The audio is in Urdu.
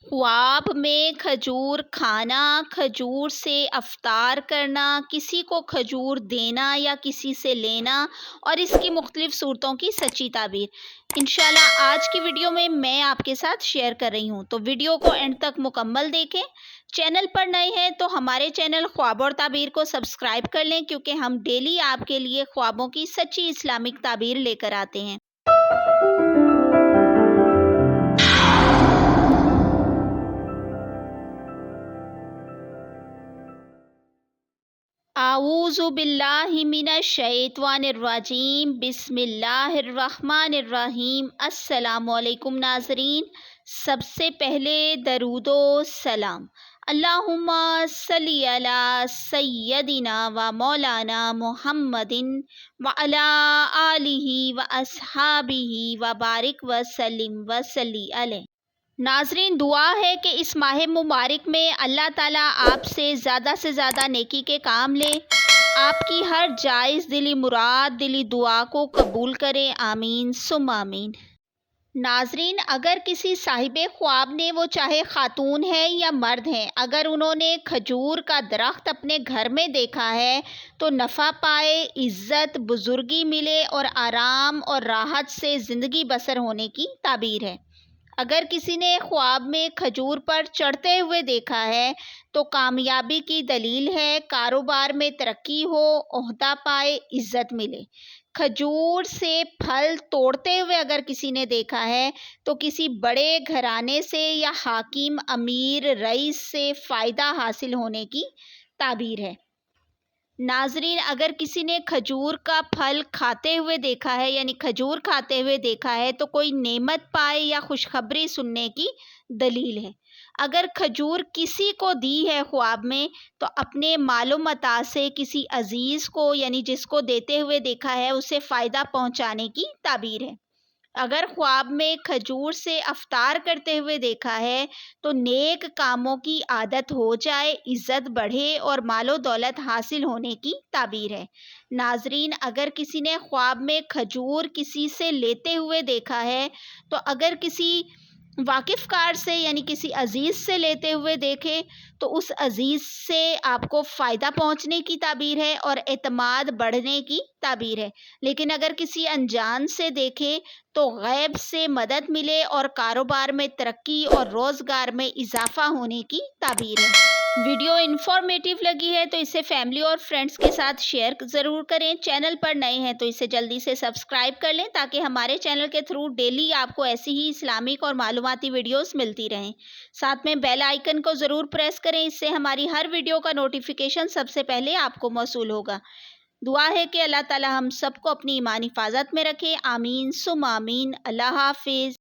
خواب میں کھجور کھانا، کھجور سے افطار کرنا، کسی کو کھجور دینا یا کسی سے لینا اور اس کی مختلف صورتوں کی سچی تعبیر انشاءاللہ آج کی ویڈیو میں آپ کے ساتھ شیئر کر رہی ہوں، تو ویڈیو کو اینڈ تک مکمل دیکھیں۔ چینل پر نئے ہیں تو ہمارے چینل خواب اور تعبیر کو سبسکرائب کر لیں، کیونکہ ہم ڈیلی آپ کے لیے خوابوں کی سچی اسلامک تعبیر لے کر آتے ہیں۔ اعوذ باللہ من الشیطان الرجیم، بسم اللہ الرحمن الرحیم۔ السلام علیکم ناظرین، سب سے پہلے درود و سلام اللہم صلی علی سیدنا و مولانا محمد وعلی آلہ و اصحابہ و بارک وسلم وصلی علیہ۔ ناظرین، دعا ہے کہ اس ماہ مبارک میں اللہ تعالیٰ آپ سے زیادہ نیکی کے کام لے، آپ کی ہر جائز دلی مراد، دلی دعا کو قبول کرے، آمین ثم آمین۔ ناظرین، اگر کسی صاحب خواب نے، وہ چاہے خاتون ہے یا مرد ہیں، اگر انہوں نے کھجور کا درخت اپنے گھر میں دیکھا ہے تو نفع پائے، عزت بزرگی ملے اور آرام اور راحت سے زندگی بسر ہونے کی تعبیر ہے۔ اگر کسی نے خواب میں کھجور پر چڑھتے ہوئے دیکھا ہے تو کامیابی کی دلیل ہے، کاروبار میں ترقی ہو، عہدہ پائے، عزت ملے۔ کھجور سے پھل توڑتے ہوئے اگر کسی نے دیکھا ہے تو کسی بڑے گھرانے سے یا حاکم، امیر، رئیس سے فائدہ حاصل ہونے کی تعبیر ہے۔ ناظرین، اگر کسی نے کھجور کا پھل کھاتے ہوئے دیکھا ہے، یعنی کھجور کھاتے ہوئے دیکھا ہے، تو کوئی نعمت پائے یا خوشخبری سننے کی دلیل ہے۔ اگر کھجور کسی کو دی ہے خواب میں تو اپنے مال و متاع سے کسی عزیز کو، یعنی جس کو دیتے ہوئے دیکھا ہے، اسے فائدہ پہنچانے کی تعبیر ہے۔ اگر خواب میں کھجور سے افطار کرتے ہوئے دیکھا ہے تو نیک کاموں کی عادت ہو جائے، عزت بڑھے اور مال و دولت حاصل ہونے کی تعبیر ہے۔ ناظرین، اگر کسی نے خواب میں کھجور کسی سے لیتے ہوئے دیکھا ہے تو اگر کسی واقف کار سے، یعنی کسی عزیز سے لیتے ہوئے دیکھے تو اس عزیز سے آپ کو فائدہ پہنچنے کی تعبیر ہے اور اعتماد بڑھنے کی تعبیر ہے۔ لیکن اگر کسی انجان سے دیکھے تو غیب سے مدد ملے اور کاروبار میں ترقی اور روزگار میں اضافہ ہونے کی تعبیر ہے۔ ویڈیو انفارمیٹیو لگی ہے تو اسے فیملی اور فرینڈز کے ساتھ شیئر ضرور کریں۔ چینل پر نئے ہیں تو اسے جلدی سے سبسکرائب کر لیں تاکہ ہمارے چینل کے تھرو ڈیلی آپ کو ایسی ہی اسلامک اور معلوماتی ویڈیوز ملتی رہیں۔ ساتھ میں بیل آئیکن کو ضرور پریس کریں، اس سے ہماری ہر ویڈیو کا نوٹیفیکیشن سب سے پہلے آپ کو موصول ہوگا۔ دعا ہے کہ اللہ تعالی ہم سب کو اپنی ایمانی حفاظت میں رکھے، آمین ثم آمین۔ اللہ حافظ۔